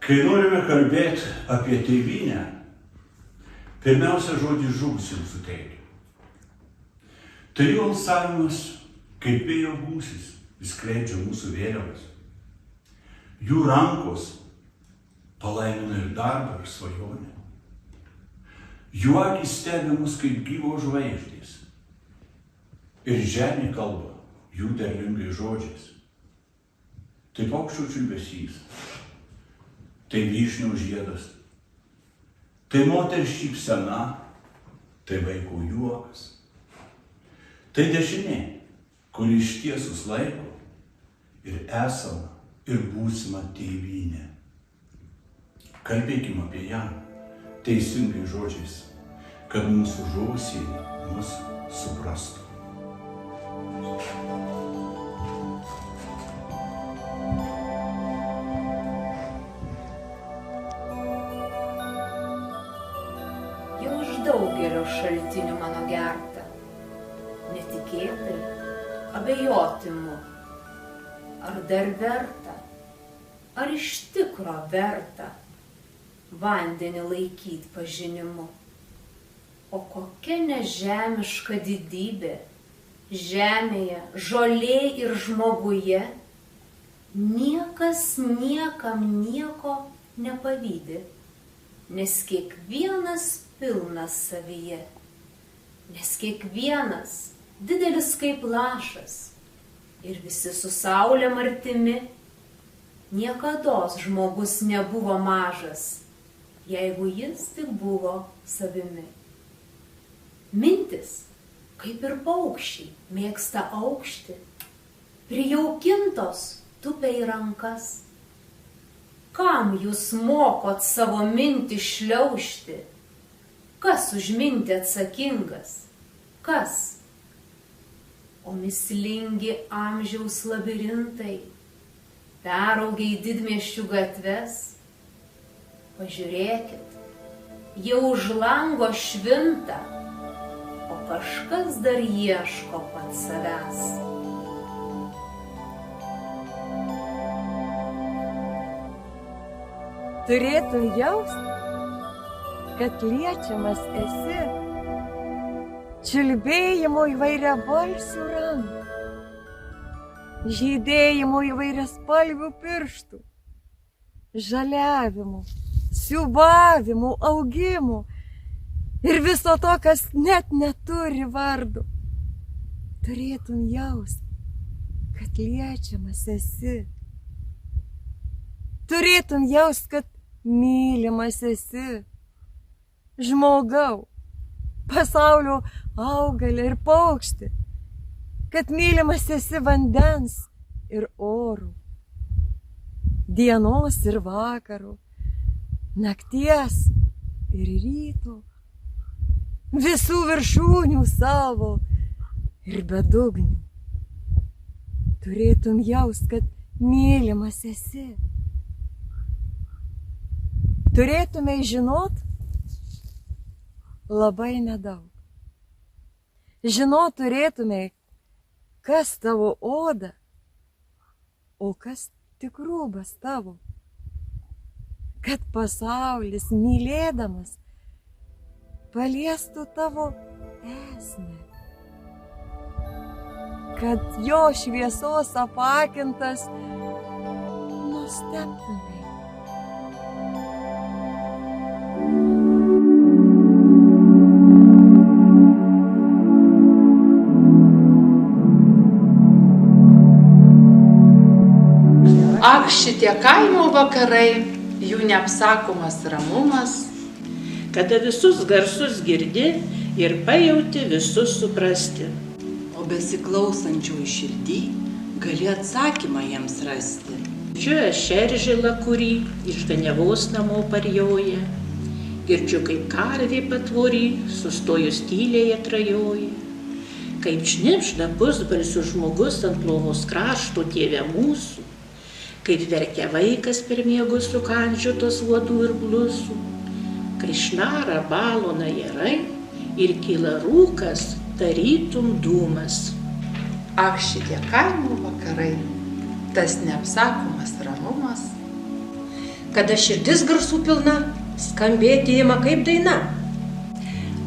Kai norime kalbėti apie tėvynę, pirmiausia žodį žuvusiems suteikia. Tai jų alsavimas kaip vėjo gūsis, jis skleidžia mūsų vėliavas. Jų rankos palaimina ir darbą, ir svajonę. Jų akys stebi mus kaip gyvos žvaigždės. Ir žemė kalba jų derlingai žodžiais. Tai paukščių čiulbesys, tai vyšnių žiedas, tai moters šypsena, tai vaiko juokas. Tai dešinė, kuri ištiesus laiko ir esamą, ir būsimą tėvynę. Kalbėkime apie ją teisingai žodžiais, kad mūsų žuvusiai mus suprastų. Jau iš daugelio šaltinių mano gerta, netikėtai, abejotimu, ar dar verta, ar iš tikro verta vandenį laikyt pažinimu. O kokia nežemiška didybė žemėje, žolė ir žmoguje, niekas niekam nieko nepavydi, nes kiekvienas pilnas savyje, nes kiekvienas didelis kaip lašas ir visi su saulėm artimi. Niekados žmogus nebuvo mažas, jeigu jis tik buvo savimi. Mintis, kaip ir paukščiai, mėgsta aukštį, prijaukintos tupia į rankas. Kam jūs mokot savo mintį šliaužti? Kas už mintį atsakingas? Kas? O mįslingi amžiaus labirintai, peraugia į didmiesčių gatves. Pažiūrėkit, jau už lango švinta, o kažkas dar ieško pats savęs. Turėtum jaust, kad liečiamas esi čiulbėjimo įvairiabalsių rankų, žydėjimo įvairiaspalvių pirštų, žaliavimų, siūbavimų, augimų ir viso to, kas net neturi vardų. Turėtum jaust, kad liečiamas esi. Turėtum jaust, kad mylimas esi. Žmogau, pasaulio augalė ir paukštė, kad mylimas esi vandens ir orų, dienos ir vakarų, nakties ir ryto, visų viršūnių savo ir bedugnių. Turėtum jaust, kad mylimas esi. Turėtumei žinot labai nedaug. Žinot turėtumei, kas tavo oda, o kas tik rūbas tavo. Kad pasaulis mylėdamas paliestų tavo esmę. Kad jo šviesos apakintas nustebtumei. Ak, šitie kaimo vakarai, jų neapsakomas ramumas, kada visus garsus girdi ir pajauti visus suprasti. O besiklausančių širdį gali atsakymą jiems rasti. Žiūrė šeržilą, kurį iš ganiavos namo parjoja, girdžiu, kaip karvė patvorį, sustojus tyliai atrajoja, kaip šnipžda pusbalsių žmogus ant lovos krašto Tėve mūsų, kaip verkia vaikas per miegus sukandžiotos uodų ir blusų, kai šnara balona jarai ir kyla rūkas tarytum dūmas. ak, šitie kaimo vakarai, tas neapsakomas ramumas, Kada širdis garsų pilna, skambėti ima kaip daina.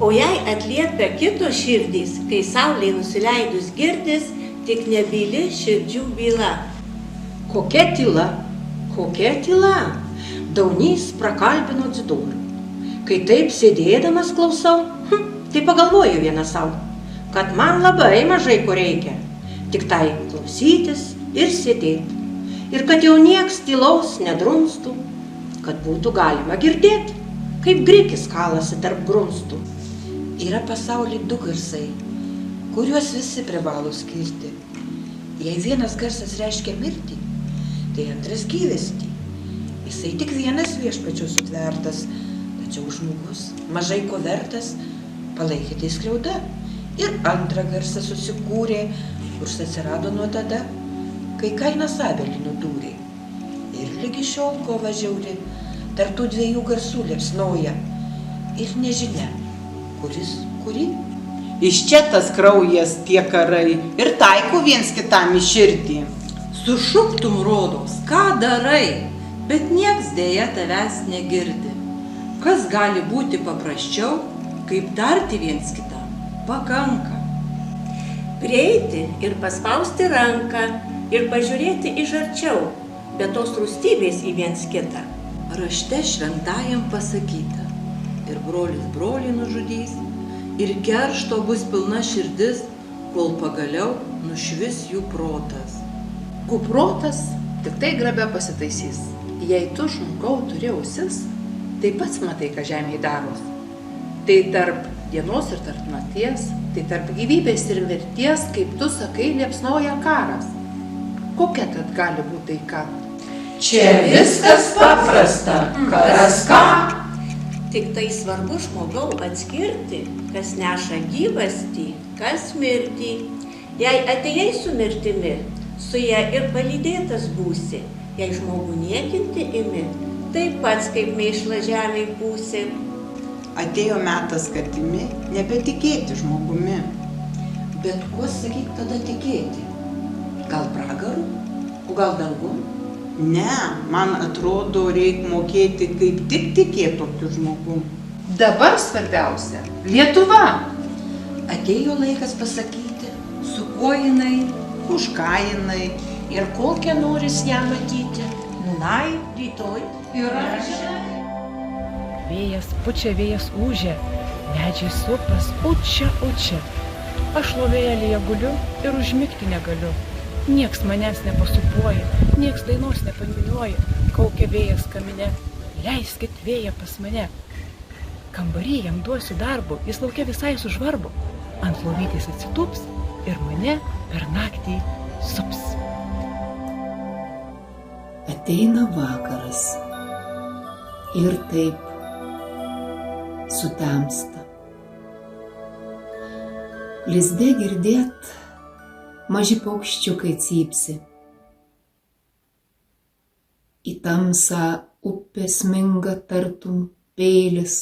O jei atliepia kitos širdys, kai saulei nusileidus girdis, tik nebyli širdžių byla. Kokia tyla, kokia tyla, Daunys prakalbino Dzidorių. Kai taip sėdėdamas klausau, tai pagalvoju vieną savo, kad man labai mažai ko reikia, tik tai klausytis ir sėdėti. Ir kad jau nieks tylaus nedrumstų, kad būtų galima girdėti, kaip grikis kalasi tarp grumstų. Yra pasaulyje du garsai, kuriuos visi privalo skirti. Jei vienas garsas reiškia mirtį, tai antras gyvastį. Jisai tik vienas viešpačio sutvertas, tačiau žmogus mažai ko vertas, palaikė tai skriauda. Ir antrą garsą susikūrė, kurs atsirado nuo tada, kai Kainas Abelį nudūrė. Ir lygi šiol kova žiauri, tarp tų dviejų garsų liepsnoja. Ir nežinia, kuris kurį. Iš čia tas kraujas tie karai ir taiko viens kitam į širdį. Sušuktum rodos, ką darai, bet nieks dėja tavęs negirdi. Kas gali būti paprasčiau, kaip tarti viens kitam? Pakanka. Prieiti ir paspausti ranką ir pažiūrėti iš arčiau, be tos rūstybės į viens kitą. Rašte šventajam pasakyta, ir brolis brolį nužudys, ir keršto bus pilna širdis, kol pagaliau nušvis jų protas. Kuprotas tik tai grabę pasitaisys. Jei tu, žmogau, turi ausis, tai pats matai, ką žemėje daros. Tai tarp dienos ir tarp nakties, tai tarp gyvybės ir mirties, kaip tu sakai, liepsnoja karas. Kokia tad gali būti taika? Čia viskas paprasta, kas ką. Tik tai svarbu žmogau atskirti, kas neša gyvastį, kas mirtį. Jei atėjai su mirtimi, su ją ir palydėtas būsi. Jei žmogų niekinti imi, tai pats kaip mėšla žemėj pūsi. Atėjo metas, kad imi nebetikėti žmogumi. Bet kuo, sakyk, tada tikėti? Gal pragaru? O gal dangum? Ne, man atrodo, reik mokėti, kaip tik tikėti tokiu žmogum. Dabar svarbiausia - Lietuva. Atėjo laikas pasakyti, su kuo jinai, Už ką jinai? Ir kokią noris ją matyti. Nūnai, rytoj. Ir aš. Vėjas pučia, vėjas ūžia, medžiai supas, učia. Aš lovėjėlėje guliu ir užmigti negaliu. Nieks manęs nepasupuoja, nieks dainos nepaniūniuoja, kaukia vėjas kamine, leiskit vėją pas mane. Kambarį jam duosiu darbo, jis laukia visai sužvarbo, ant lovytės atsitūps ir mane per naktį sups. Ateina vakaras ir taip sutemsta. Lizde girdėt, maži paukščiukai cypsi. Į tamsą upė sminga tartum peilis.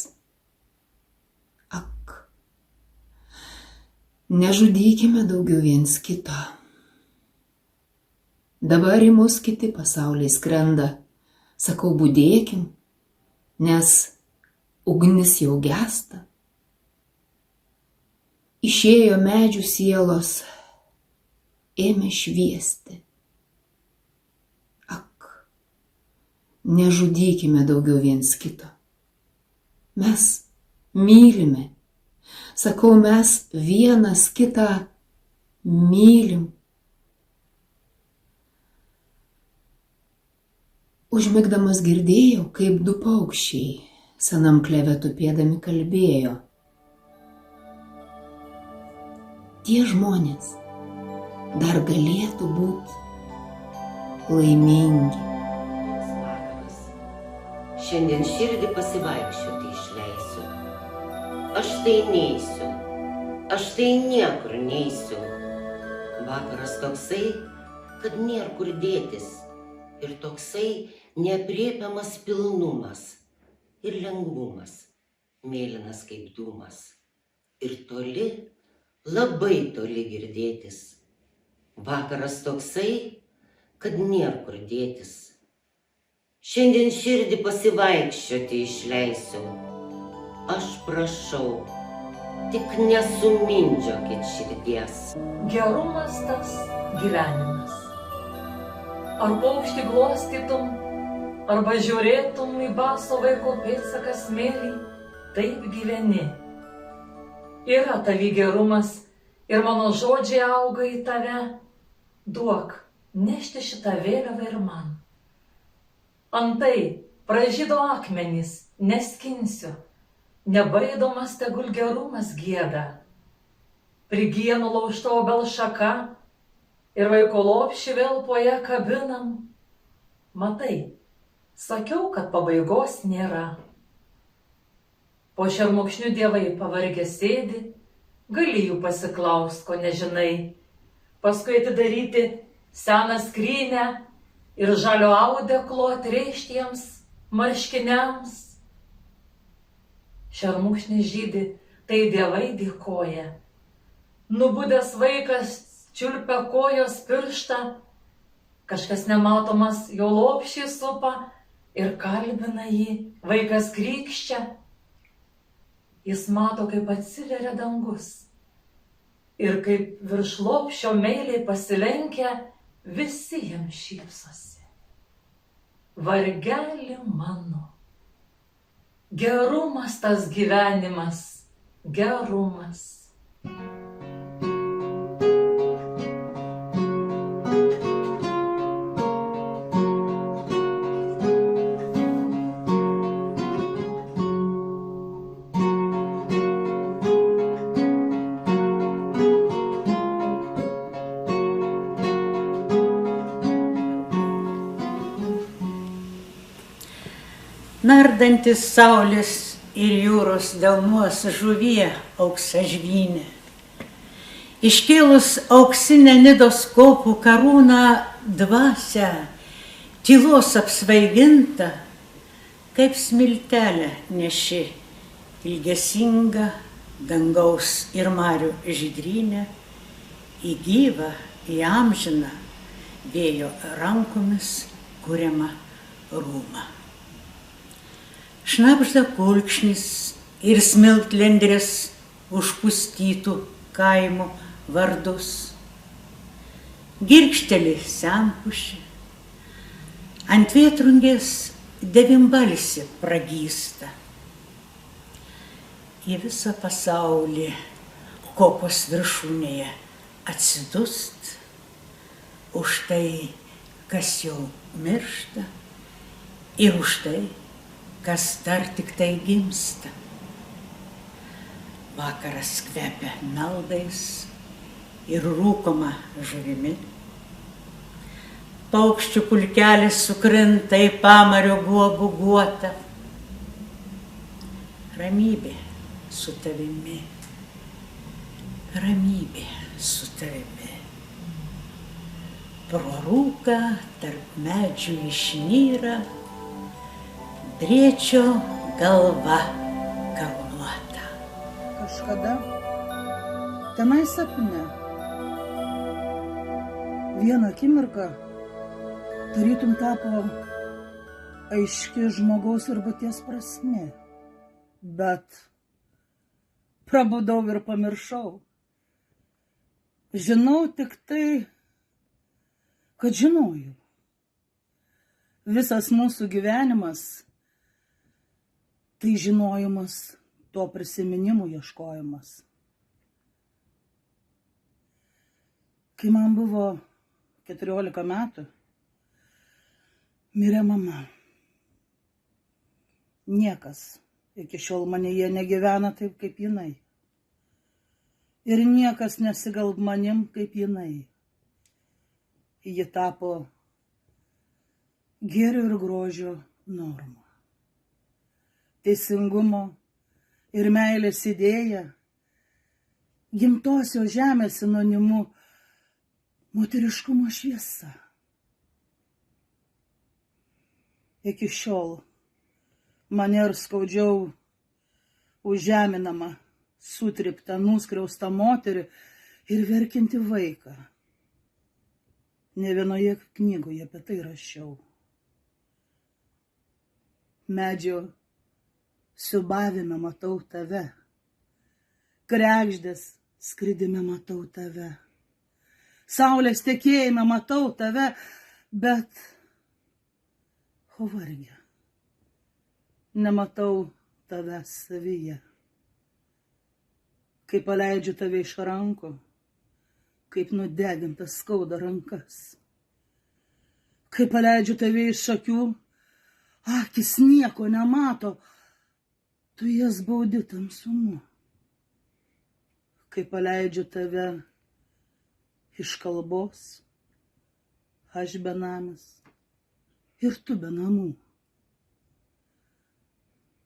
Ak, nežudykime daugiau viens kito. Dabar į mus kiti pasauliai skrenda. Sakau, budėkim, nes ugnis jau gęsta. Išėjo medžių sielos, ėmė šviesti. Ak, nežudykime daugiau viens kito. Mes mylime. Sakau, mes vienas kitą mylim. Užmigdamas girdėjau, kaip du paukščiai senam kleve tupėdami kalbėjo. Tie žmonės dar galėtų būti laimingi. Šiandien širdį pasivaikščioti išleisiu. Aš tai neisiu, aš tai niekur neisiu. Vakaras toksai, kad nėr kur dėtis. Ir toksai neaprėpiamas pilnumas ir lengvumas, mėlynas kaip dūmas. Ir toli, labai toli girdėtis. Vakaras toksai, kad nėr kur dėtis. Šiandien širdį pasivaikščioti išleisiu. Aš prašau, tik nesumindžiokit širdies. Gerumas tas gyvenimas. Ar paukštį glostytum, arba žiūrėtum į baso vaiko pėdsaką smėlį, taip gyveni. Yra tavy gerumas ir mano žodžiai auga į tave. Duok nešti šitą vėliavą ir man. Antai pražydo akmenys, neskinsiu, nebaidomas tegul gerumas gieda. Prigyja nulaužta obels šaka ir vaiko lopšį vėl po ją kabinam. Matai, sakiau, kad pabaigos nėra. Po šermukšnių dievai pavargę sėdi, gali jų pasiklaust, ko nežinai. Paskui atidaryti seną skrynę ir žalio audeklo atrėžtiems marškiniams. Šermukšnis žydi, tai dievai dėkoja. Nubudęs vaikas čiulpia kojos pirštą, kažkas nematomas jo lopšį supa ir kalbina jį, vaikas krykščia. Jis mato, kaip atsiveria dangus ir kaip virš lopšio meiliai pasilenkia, visi jam šypsosi. Vargeli mano, gerumas tas gyvenimas, gerumas. Nardantis saulės ir jūros delnuos žuvie auksažvynė. Iškėlus auksinę Nidos kopų karūną dvasią, tylos apsvaiginta, kaip smiltelė neši ilgesinga dangaus ir marių žydrynė, į gyvą, į amžiną vėjo rankomis kuriamą rūmą. Šnabžda kulkšnis ir smiltlendrės užpustytų kaimų vardus. Girkšteli senpušė, ant vėtrungės devimbalsė pragysta. Į visą pasaulį kopos viršūnėje atsidust, už tai, kas jau miršta, ir už tai, kas dar tik tai gimsta. Vakaras kvepia meldais ir rūkoma žuvimi. Paukščių pulkelis sukrinta į pamario guobų guotą. Ramybė su tavimi, ramybė su tavimi. Pro rūką tarp medžių išnyra Driečio galva karūnuota. Kažkada tenai sapne vieną akimirką tarytum tapo aiški žmogaus ir būties prasmė, bet prabudau ir pamiršau. Žinau tik tai, kad žinojau. Visas mūsų gyvenimas tai žinojimas, to prisiminimų ieškojimas. Kai man buvo 14 metų, mirė mama. Niekas iki šiol manyje negyvena taip, kaip jinai. Ir niekas nesigalb manim, kaip jinai. Ji tapo gėrio ir grožio norma. Teisingumo ir meilės idėja, gimtosios žemės sinonimu moteriškumo šviesa. Iki šiol mane ir skaudžiau užžeminama, sutripta, nuskriausta moterį ir verkinti vaiką. Ne vienoje knygoje apie tai rašiau. Medžio siubavime matau tave, kregždės skridime matau tave, saulės tekėjime matau tave, bet o varge, nematau tavęs savyje. Kai paleidžiu tave iš rankų, kaip nudegintas skauda rankas. Kai paleidžiu tave iš akių, akis nieko nemato, tu jas baudi tamsumu. Kai paleidžiu tave iš kalbos, aš benamis ir tu be namų.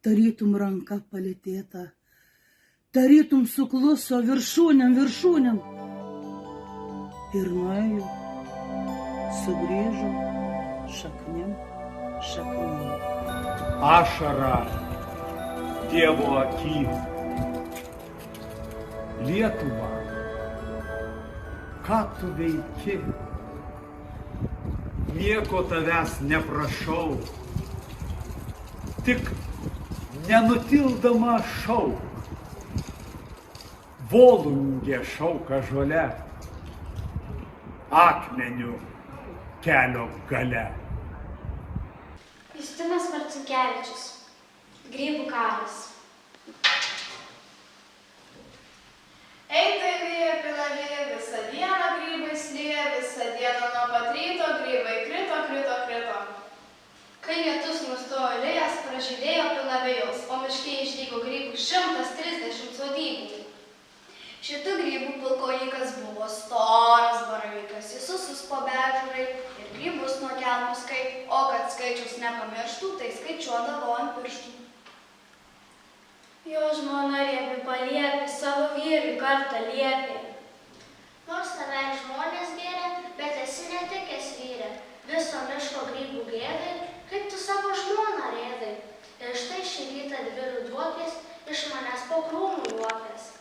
Tarytum ranka palėtėta, tarytum sukluso viršūnėm, ir nuėjo, sugrįžo šaknim. Ašara Dievo aky. Lietuva, ką tu veiki? Nieko tavęs neprašau, tik nenutildama šauk. Volungė šauka žole, akmeniu kelio gale. Justinas Marcinkevičius, Grybų karas. Eitai vyja pilavė, visą dieną grybai slėja, visą dieną nuo pat ryto grybai krito. Kai lietus nustojo lėjas, pražydėjo pilavėjos, o miške išdygo grybų 130 sodybų. Šitų grybų pulkojikas buvo storas baravykas, įsusus po bežurai ir grybus nuo kelmų skait, o kad skaičius nepamirštų, tai skaičiuodavo ant pirštų. Jo žmona riebi paliepė, savo vyrui kartą liepė. Nors tave žmonės gėrė, bet esi netikęs vyrė. Viso miško grybų gėdai, kaip tu savo žmoną rėdai. Ir štai šį rytą dvirių duokės, iš manęs po krūmų juokės.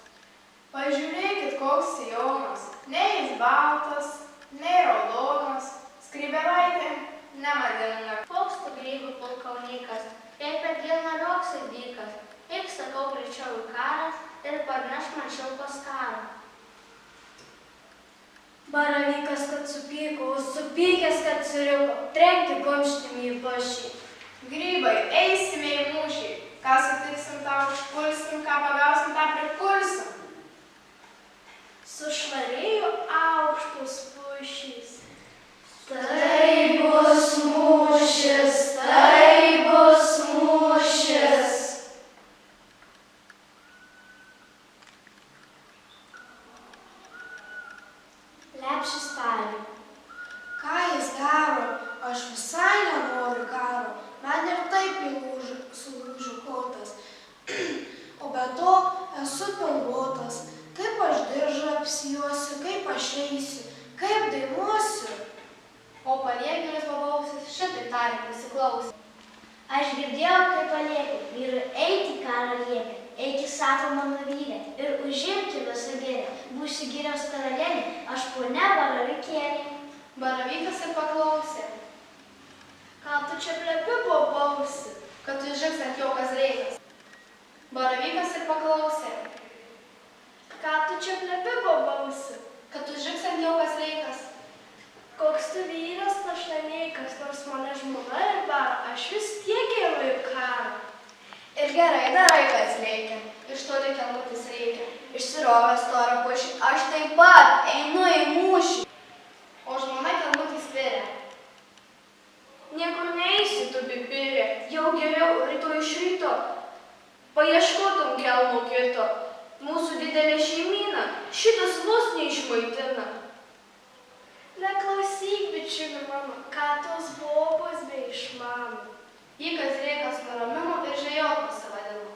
Pažiūrėkit, koks sijonas. Nei jis baltas, nei raudonas, skrybėlaitė nemadinga. Koks tu grybų pulkaunykas, jei per dieną rioksai dykas. Eik, sakau, greičiau į karą ir parneš man šilkos karą. Baravykas, kad supyko, supykęs, kad suriko, trenkti kumštimi į pašį. Grybai, eisime į mūšį. Ką sutiksim, tą užpulsim, ką pagausim, tą prikulsim. Sušvarėjo aukštus pušys. Tai bus mūšis, tai bus mūšis. Lepšis tarė. Ką jis daro? Aš visai nenoriu karo. Man ir taip jau sulūžo kotas. O be to esu pilvotas. Kaip aš diržą apsijuosiu, kaip aš eisiu, kaip dainuosiu. O paliegėlis babausis šitaip tarė prisiklausė. Aš girdėjau, kaip paliepė, vyrui eiti karą liepė. Eiki, sako mano vyrė, ir užimti visą gėrę. Būsiu girios karalienė, aš ponia Baravykėlė. Baravykas ir paklausė. Ką tu čia plepi, bobausi? Kad tu žingsni ant jo kazleikas. Baravykas ir paklausė. Ką tu čia plepi, bobausi? Kad tu žingsni ant jo kazleikas. Koks tu vyras našlaikas, nors mane žmona ir bara, aš vis tiek einu į karą. Ir gerai darai, kas reikia. Iš to kelmutis reikia. Išsirovęs storą pušį, aš taip pat einu į mūšį. O žmona kelmutis spiria. Niekur neįsi, tu pipirė, jau geriau rytoj iš ryto. Paieškotum kelmų kito. Mūsų didelė šeimyna šitas vos neišmaitina. Neklausyk, bičiuli mano, ką tos bobos be išmano. Jį kazleikas nuramino ir žvejot pasivadino.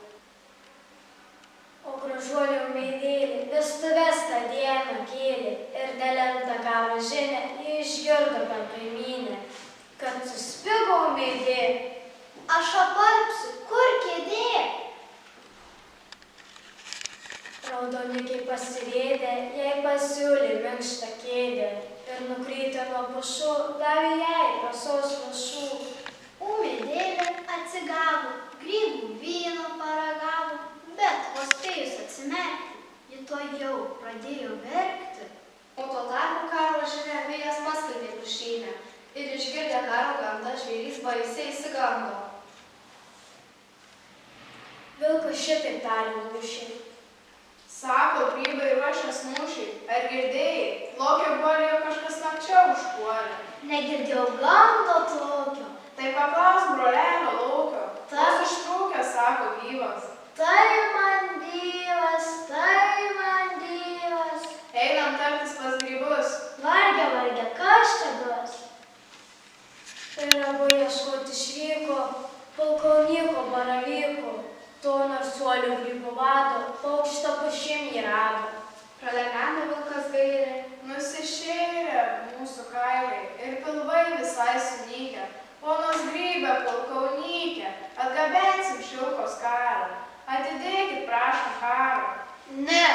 O gražuolio meilėlė vestuves tą dieną kėlė ir nelemta gavo žinią, jį išgirdo per kaimynę, kad suspigo meilė. Aš apalpsiu, kur kėdė? Raudonikiai pasirėdė, jai pasiūlė minkštą kėdę ir nukrytę nuo pušų davė jai rasos lašų. Ūmėdėlė atsigavo, grybų vyno paragavo, bet vos spėjus atsimerkti, ji tuojau pradėjo verkti. O tuo tarpu karo žinia vėjas paskleidė pušynę ir išgirdę karo gandą žvėrys baisiai išsigando. Vilkas šitaip tarė lūšiai. Sako, grybai ruošias mūšiai. Ar girdėjai? Lokio guolėjo kažkas nakčia užpuolė. Negirdėjau gando tokio. Tai paklaus brolelio Laukio. Tas ištrūkęs, sako gyvas. Tai man Dievas, tai man Dievas. Einam tartis pas grybus. Varge, kas čia duos? Ir abu ieškoti išvyko, pulkaunyko baravyko. To narsuolių grybų vado, paukštą pušim jį rado. Pralemeno vilkas gailiai, nusišėrė mūsų kailiai ir pilvai visai sunykę. Ponos grybė, pulkaunykė, atgabensim šilkos karą. Atidėkit, prašom, karą. Ne,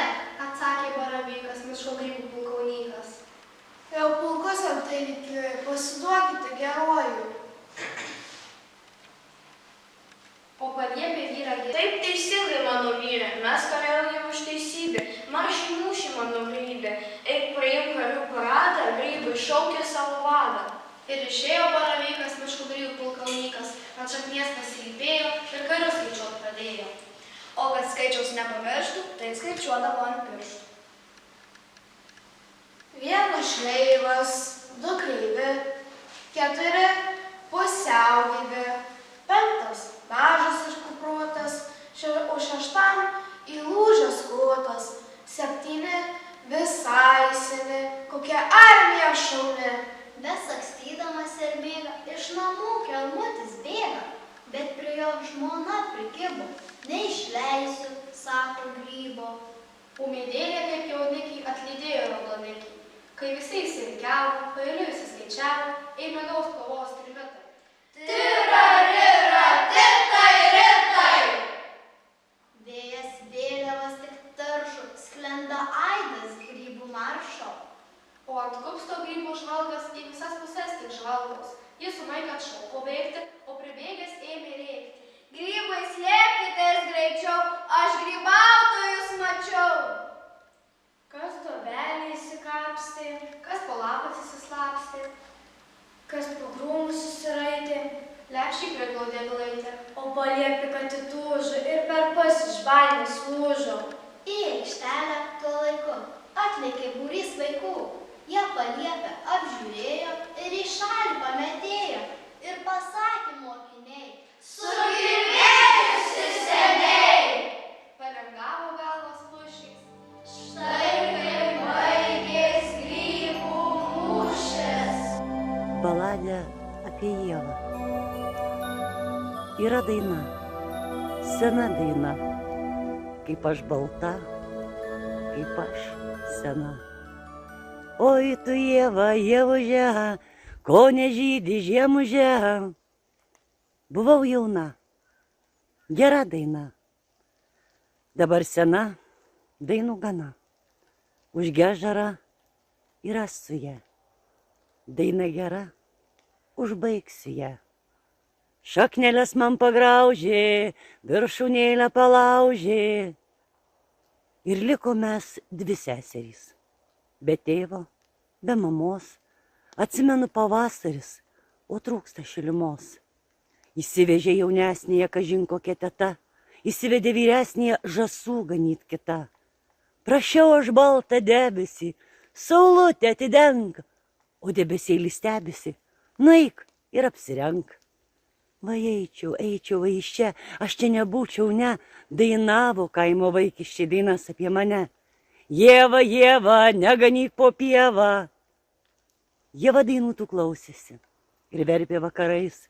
atsakė baravykas, miško grybų pulkaunykas. Jau pulkus antai pasiduokite gerojų. O paliepė vyrą gėrį. Taip teisingai, mano vyrė, mes kariaujame už teisybę, marš į mūšį, mano grybė, eik praeim karių paradą, grybai šaukė savo vadą. Ir išėjo baravykas, miškų grybų pulkaunykas, ant šaknies pasilypėjo ir karius skaičiuot pradėjo. O kad skaičiaus nepamirštų, tai skaičiuodavo ant pirštų. Vienas šleivas, 2 kreivi, 4 pusiaugyvi, 5 mažas ir kupruotas, o 6 įlūžęs kotas, 7 visai seni, kokia armija šauni. Besakstydamas ir bėga, iš namų kelmutis bėga, bet prie jo žmona prikibo. Neišleisiu, sako grybo. Umėdėlė kaip jaunikiai atlydėjo raudonikį. Kai visi įsirikiavo, pailiui įsiskaičiavo, ėmė gaus pavos trimitai. Tirarira, titai, ritai! Vėjas vėliavas tik taršo, sklenda aidas grybų maršo. O ant kupsto grybų žvalgas į visas puses tik žvalgos. Jis sumaik atšoko bėgti, o pribėgęs ėmė rėkti. Grybai, slėpkitės greičiau, aš grybautojus mačiau. Kas duobelį įsikapstė, kas po lapas įsislapstė, kas po krūmus susiraitė, lepšiai priglaudė glaitę. O paliepė, kad įtūžo ir per pas iš baimės lūžo. Į aikštelę tuo laiku atlėkė būrys vaikų. Jie paliepė, apžiūrėjo ir į šalį pametėjo. Ir pasakė mokiniai: Sugirdėjusi seniai! Palengavo galvas pušiais. Štai kaip baigės grybų mūšis. Baladė apie Ievą. Yra daina, sena daina, kaip aš balta, kaip aš sena. Oi tu Ieva, Ievuže, ko nežydi žiemuže. Buvau jauna, gera daina. Dabar sena, dainų gana. Užgežara ir aš su ja. Daina gera, užbaigsiu ją. Šakneles man pagraužė, viršūnėlę palaužė. Ir liko mes 2 seserys. Be tėvo, be mamos. Atsimenu pavasaris, o trūksta šilumos. Įsivežė jaunesnėje kažin kokia teta, įsivedė vyresnėje žąsų ganyt kita. Prašiau aš baltą debesį, saulutę atidenk, o debesėlis stebisi, nueik ir apsirenk. Va eičiau va iš čia, aš čia nebūčiau, ne, dainavo kaimo vaikiščiai dainas apie mane. Ieva, Ieva, neganyk po pievą. Ieva dainų tų klausėsi ir verpė vakarais,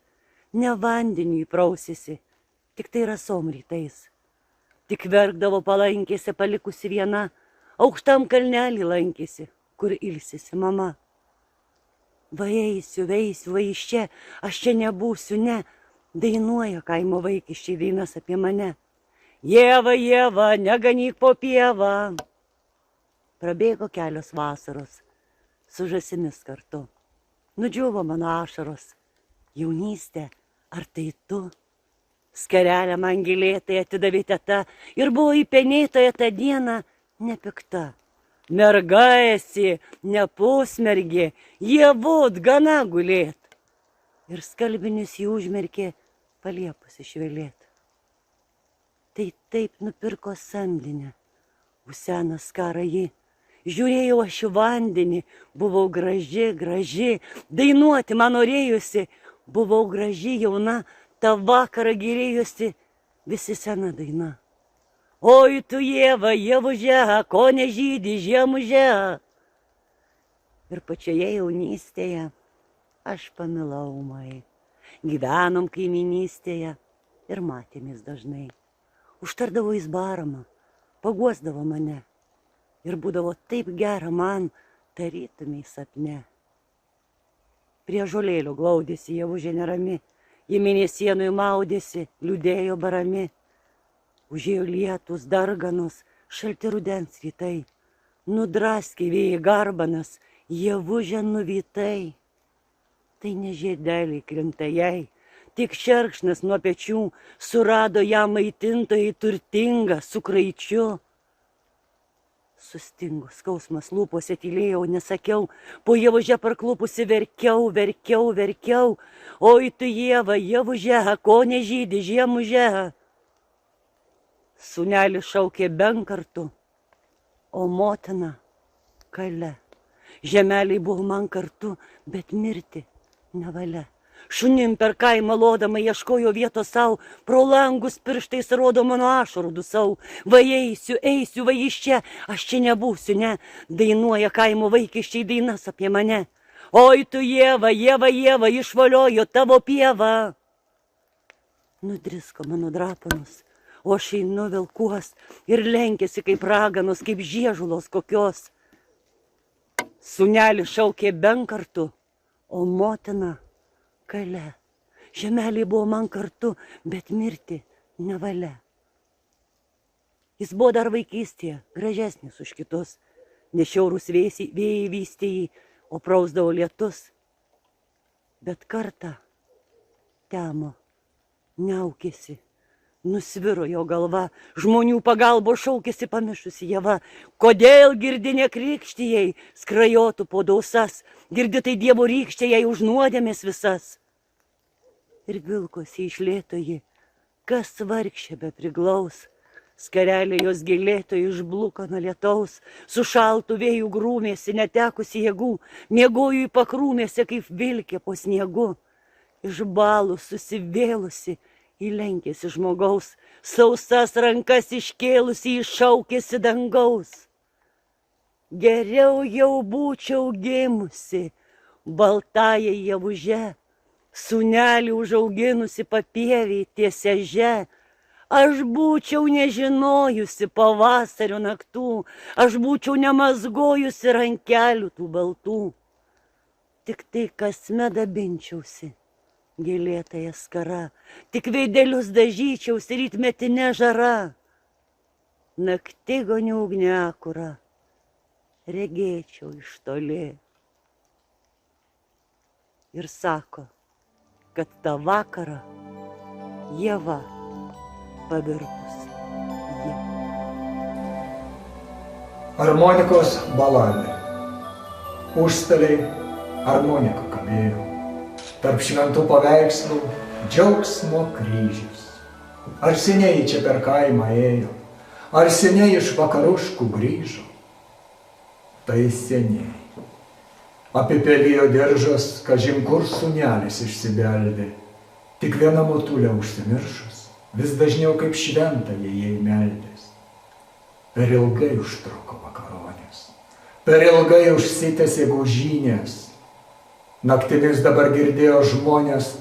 ne vandeniu įprausėsi, tik tai rasom rytais. Tik verkdavo palankėse palikusi viena, aukštam kalnelį lankėsi, kur ilsisi mama. Va eisiu, va iš čia, aš čia nebūsiu, ne, dainuoja kaimo vaikiščiai dainas apie mane. Ieva, Ieva, neganyk po pievą. Prabėgo kelios vasaros, su žąsimis kartu. Nudžiuvo mano ašaros. Jaunystė, ar tai tu? Skarelę man gilėtai atidavė teta ir buvo įpenėtoje tą dieną nepikta. Merga esi, nepusmergė, jievot gana gulėt. Ir skalbinius jį užmerkė paliepusi švelėt. Tai taip nupirko samdinę, užsena skarą ji. Žiūrėjau aš į vandenį, buvau graži, graži, dainuoti man norėjusi, buvau graži, jauna, tą vakarą gyrėjusi, visi sena daina. Oi tu Ieva, ievuže, ko nežydi žiemuže. Ir pačioje jaunystėje aš pamilau mai. Gyvenom kaiminystėje ir matėmės dažnai. Užtardavo jis baramą, paguosdavo mane. Ir būdavo taip gera man, tarytumai sapne. Prie žolėlio glaudėsi ievužė nerami, ji mėnesienui maudėsi, liūdėjo barami. Užėjo lietus, darganos, šalti rudens rytai. Nudraskė vėjai garbanas, ievužė nuvytai. Tai ne žiedeliai krinta jai, tik šerkšnas nuo pečių surado ją maitintojai turtingą su kraičiu. Sustingo skausmas lūpose, tylėjau, nesakiau, po ievuže parklupusi verkiau, verkiau, verkiau. Oi tu Ieva, ievuže, ko nežydi žiemuže. Sūnelis šaukė benkartu, o motina kale. Žemeliai buvo man kartu, bet mirti nevalia. Šunim per kaimą lodama ieškojo vietos savo, pro langus pirštais rodo mano ašarų dusau. Va eisiu, eisiu, va iš čia, aš čia nebūsiu, ne. Dainuoja kaimo vaikiščiai dainas apie mane. Oi tu Ieva, Ieva, Ieva, išvaliojo tavo pievą. Nudrisko mano drapanus, o aš einu vilkuos ir lenkėsi kaip raganos, kaip žiežulos kokios. Sūnelis šaukė benkartu, o motina kale. Žemeliai buvo man kartu, bet mirti nevalia. Jis buvo dar vaikystėje, gražesnis už kitus. Nešiaurus vėjai vystė jį, o prausdavo lietus. Bet kartą temo, niaukėsi, nusviro jo galva, žmonių pagalbo šaukėsi pamišusi Ieva. Kodėl girdi nekrikštijai, skrajotų po dausas, girdi tai Dievo rykštė jai už nuodėmės visas. Ir vilkosi iš lėtoji, kas vargšė be priglaus, skarelė jos gilėtoji išbluko nuo lietaus, su šaltu vėjų grūmėsi, netekusi jėgų, miegojo į pakrūmėse kaip vilkė po sniegu. Iš balų susivėlusi, įlenkėsi žmogaus, sausas rankas iškėlusi, iššaukėsi dangaus. Geriau jau būčiau gimusi, baltąją ievuže, sūnelį užauginusi papieviai ties eže. Aš būčiau nežinojusi pavasario naktų, aš būčiau nemazgojusi rankelių tų baltų. Tik tai kasmet dabinčiausi gėlėtąją skara, tik veidelius dažyčiausi rytmetinė žara. Naktigonių ugniakurą regėčiau iš toli. Ir sako, kad tą vakarą Ieva pavirtus ji. Armonikos baladė. Užstaliai armonika kabėjo. Tarp šventų paveikslų džiaugsmo kryžius. Ar seniai čia per kaimą ėjo, ar seniai iš vakaruškų grįžo. Tai seniai. Apipelijo diržas, kažin kur sūnelis išsibeldė. Tik viena motulė užsimiršus, vis dažniau kaip šventą jai meldės. Per ilgai užtruko vakaronės, per ilgai užsitęsė gaužynės. Naktimis dabar girdėjo žmonės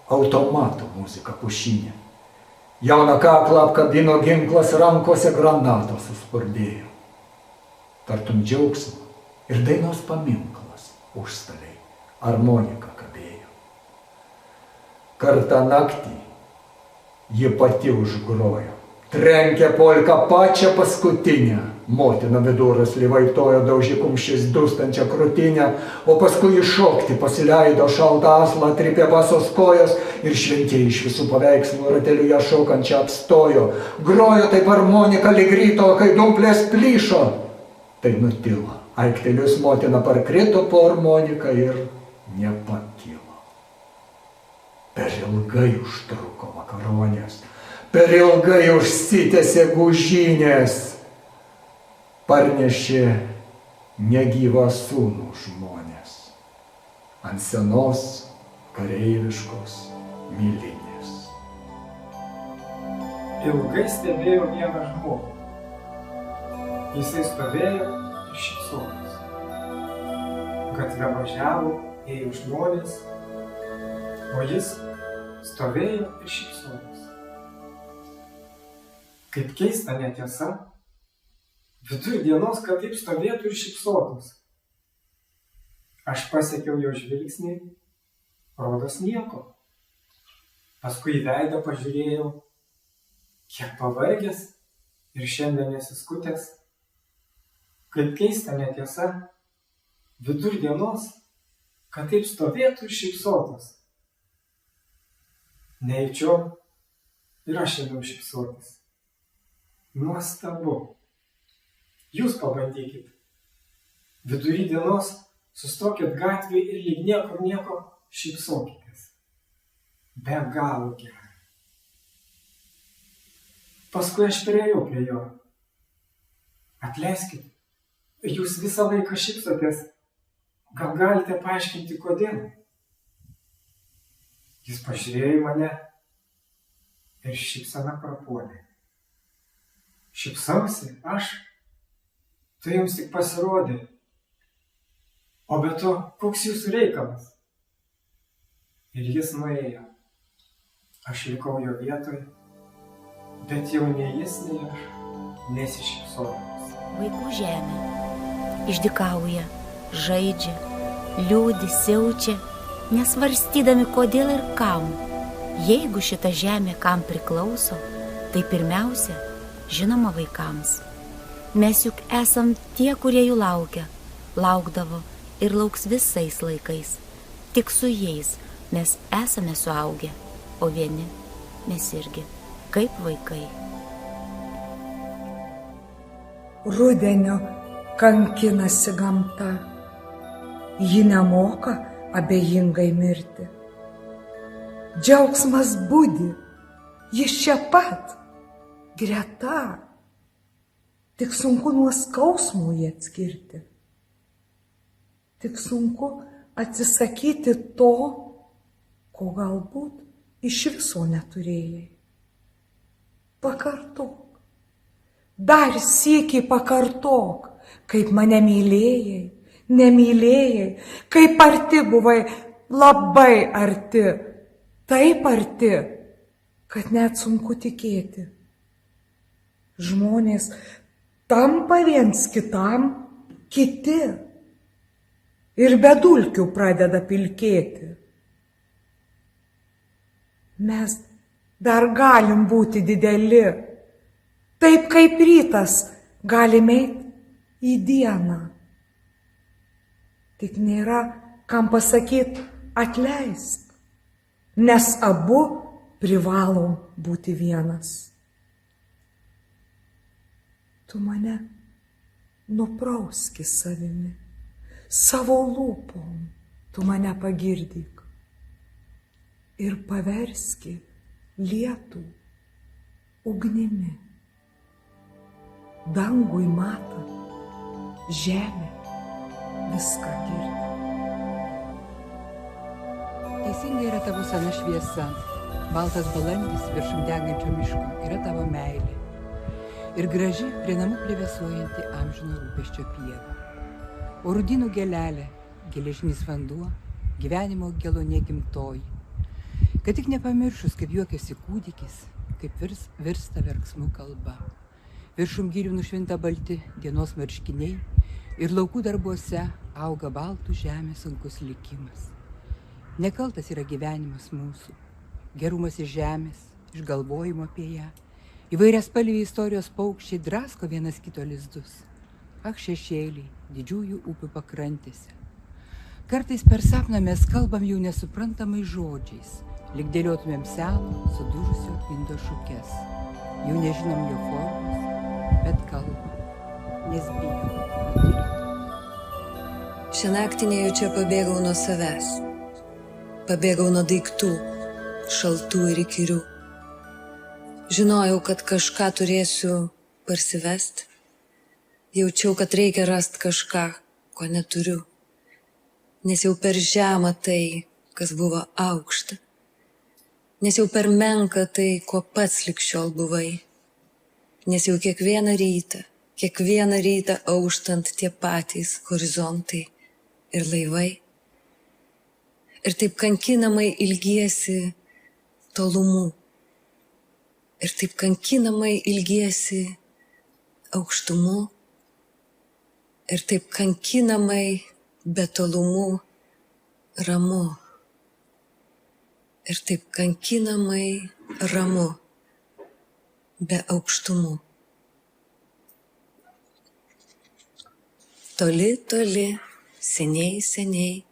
automatų muziką pušinę. Jauną kaklą apkabino ginklas, rankose granatos suspurdėjo. Tartum džiaugsmo ir dainos paminklas užstaliai armonika kabėjo. Kartą naktį ji pati užgrojo, trenkė polką pačią paskutinę. Motina vidurasly vaitojo daužė kumščiais dustančią krūtinę, o paskui iššokti pasileido šaltą aslą, trypė basos kojos ir šventieji iš visų paveikslų ratelių ją šokančią apstojo. Grojo taip harmonika lyg ryto, kai dumplės plyšo. Tai nutilo. Aiktelius motina parkrito po harmoniką ir nepakilo. Per ilgai užtruko vakaronės, per ilgai užsitęsė gužynės. Parnešė negyvą sūnų žmonės ant senos kareiviškos milinės. Ilgai stebėjo vieną žmogų. Jisai stovėjo ir šypsojosi. Gatve važiavo, ėjo žmonės, o jis stovėjo ir šypsojosi. Kaip keista netiesa, vidur dienos, kad taip stovėtų ir šypsotus. Aš pasiekiau jo žvilgsnį, rodos nieko. Paskui į veidą pažiūrėjau, kiek pavargęs ir šiandien nesiskutęs. Kaip keista netiesa, vidur dienos, kad taip stovėtų ir šypsotus. Nejučiom ir aš ėmiau šypsotis. Nuostabu. Jūs pabandykit. Vidury dienos sustokit gatvėje ir lyg niekur nieko šypsokitės. Be galo gerai. Paskui aš priėjau prie jo. Atleiskit, jūs visą laiką šypsotės. Gal galite paaiškinti, kodėl? Jis pažiūrėjo į mane ir šypsena prapuolė. Šypsausi aš? Tai jums tik pasirodė. O be to, koks jūsų reikalas? Ir jis nuėjo. Aš likau jo vietoj, bet jau nei jis, nei aš nesišypsodamas. Vaikų žemė išdykauja, žaidžia, liūdi, siaučia, nesvarstydami kodėl ir kam. Jeigu šita žemė kam priklauso, tai pirmiausia, žinoma vaikams. Mes juk esam tie, kurie jų laukia, laukdavo ir lauks visais laikais. Tik su jais mes esame suaugę, o vieni mes irgi, kaip vaikai. Rudenio kankinasi gamta, ji nemoka abejingai mirti. Džiaugsmas budi, jis čia pat, greta. Tik sunku nuo skausmų jį atskirti. Tik sunku atsisakyti to, ko galbūt iš viso neturėjai. Pakartok. Dar sykį pakartok, kaip mane mylėjai, nemylėjai, kaip arti buvai, labai arti, taip arti, kad net sunku tikėti. Žmonės tampa viens kitam kiti ir be dulkių pradeda pilkėti. Mes dar galim būti dideli, taip kaip rytas galim eiti į dieną. Tik nėra kam pasakyti atleisk, nes abu privalom būti vienas. Tu mane nuprauski savimi, savo lūpom tu mane pagirdyk ir paverski lietų ugnimi. Dangui matant, žemė viską girdi. Teisingai yra tavo sena šviesa, baltas balandis viršum degančio miško yra tavo meilė. Ir graži prie namų plevėsuojanti amžino rūpesčio pieva. O rudynų gelelė, geležinis vanduo, gyvenimo gelonė gimtoji. Kad tik nepamiršus, kaip juokiasi kūdikis, kaip virsta verksmų kalba. Viršum girių nušvinta balti dienos marškiniai ir laukų darbuose auga baltų žemės sunkus likimas. Nekaltas yra gyvenimas mūsų, gerumas iš žemės, iš galvojimo apie ją. Įvairias spalviai istorijos paukščiai drasko vienas kito lizdus. Ak šešėliai, didžiųjų upių pakrantėse. Kartais per sapną mes kalbam jau nesuprantamai žodžiais, lyg dėliotumėm seno, sudužusio indo šukes. Jau nežinom jo formos, bet kalbam, nes bijom nutylėti. Šią naktį nejučia pabėgau nuo savęs. Pabėgau nuo daiktų, šaltų ir įkyrių. Žinojau, kad kažką turėsiu parsivest. Jaučiau, kad reikia rasti kažką, ko neturiu. Nes jau per žemą tai, kas buvo aukšta. Nes jau per menka tai, ko pats likščiol buvai. Nes jau kiekvieną rytą auštant tie patys horizontai ir laivai. Ir taip kankinamai ilgiesi tolumų. Ir taip kankinamai ilgiesi aukštumų. Ir taip kankinamai be tolumų ramu. Ir taip kankinamai ramu be aukštumų. Toli, toli, seniai, seniai,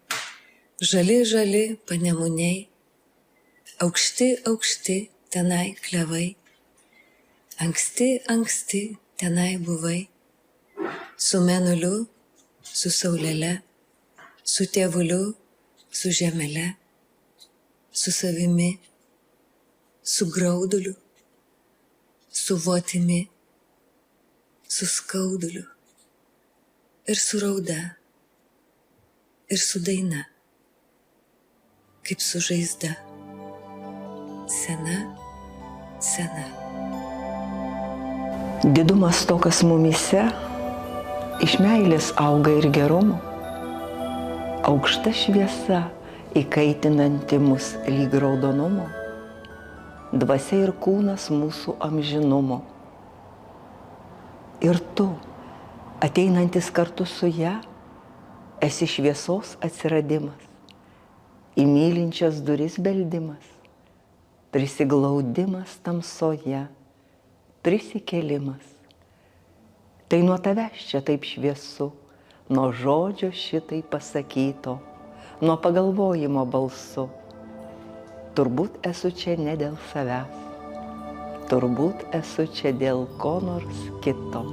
žali, žali panemuniai, aukšti, aukšti tenai klevai, anksti, anksti tenai buvai, su mėnuliu, su saulele, su tėvuliu, su žemele, su savimi, su grauduliu, su votimi, su skauduliu ir su rauda ir su daina, kaip su žaizda, sena, sena. Didumas to, kas mumyse, iš meilės auga ir gerumo, aukšta šviesa įkaitinanti mus lyg raudonumo, dvasia ir kūnas mūsų amžinumo. Ir tu, ateinantis kartu su ja, esi šviesos atsiradimas, į mylinčias duris beldimas, prisiglaudimas tamsoje, prisikėlimas. Tai nuo tavęs čia taip šviesu, nuo žodžio šitai pasakyto, nuo pagalvojimo balsu. Turbūt esu čia ne dėl savęs, turbūt esu čia dėl ko nors kito.